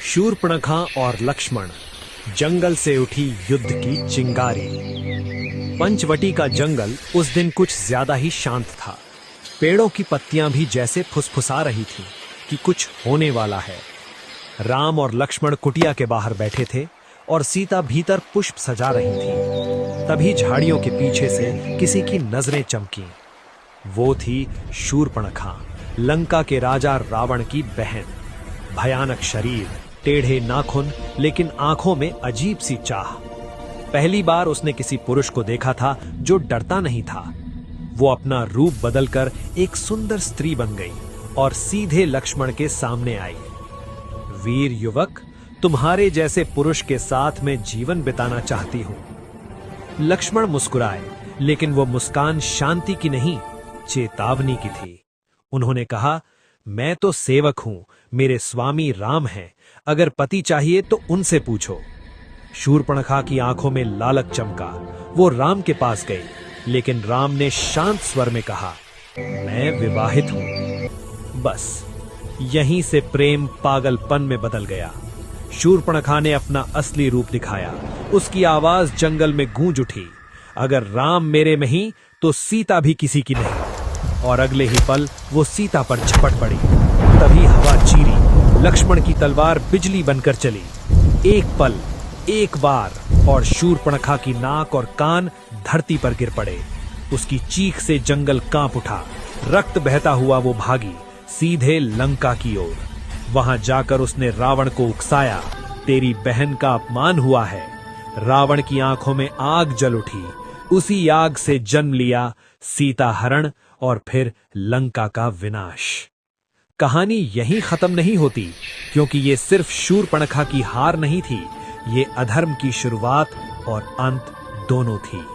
शूर्पणखा और लक्ष्मण, जंगल से उठी युद्ध की चिंगारी। पंचवटी का जंगल उस दिन कुछ ज्यादा ही शांत था। पेड़ों की पत्तियां भी जैसे फुसफुसा रही थीं कि कुछ होने वाला है। राम और लक्ष्मण कुटिया के बाहर बैठे थे और सीता भीतर पुष्प सजा रही थी। तभी झाड़ियों के पीछे से किसी की नजरें चमकीं। वो थी शूर्पणखा, लंका के राजा रावण की बहन। भयानक शरीर, टेढ़े नाखून, लेकिन आंखों में अजीब सी चाह। पहली बार उसने किसी पुरुष को देखा था जो डरता नहीं था। वो अपना रूप बदलकर एक सुंदर स्त्री बन गई और सीधे लक्ष्मण के सामने आई। वीर युवक, तुम्हारे जैसे पुरुष के साथ मैं जीवन बिताना चाहती हूं। लक्ष्मण मुस्कुराए, लेकिन वो मुस्कान शांति की नहीं, चेतावनी की थी। उन्होंने कहा, मैं तो सेवक हूं, मेरे स्वामी राम हैं। अगर पति चाहिए तो उनसे पूछो। शूर्पणखा की आंखों में लालच चमका। वो राम के पास गई, लेकिन राम ने शांत स्वर में कहा, मैं विवाहित हूं। बस यहीं से प्रेम पागलपन में बदल गया। शूर्पणखा ने अपना असली रूप दिखाया। उसकी आवाज जंगल में गूंज उठी, अगर राम मेरे में ही तो सीता भी किसी की नहीं। और अगले ही पल वो सीता पर झपट पड़ी। तभी हवा चीरी, लक्ष्मण की तलवार बिजली बनकर चली। एक पल, एक बार, और शूर्पणखा की नाक और कान धरती पर गिर पड़े। उसकी चीख से जंगल कांप उठा। रक्त बहता हुआ वो भागी, सीधे लंका की ओर। वहां जाकर उसने रावण को उकसाया, तेरी बहन का अपमान हुआ है। रावण की आंखों में आग जल उठी। उसी आग से जन्म लिया सीता हरण और फिर लंका का विनाश। कहानी यहीं खत्म नहीं होती, क्योंकि ये सिर्फ शूर्पणखा की हार नहीं थी, ये अधर्म की शुरुआत और अंत दोनों थी।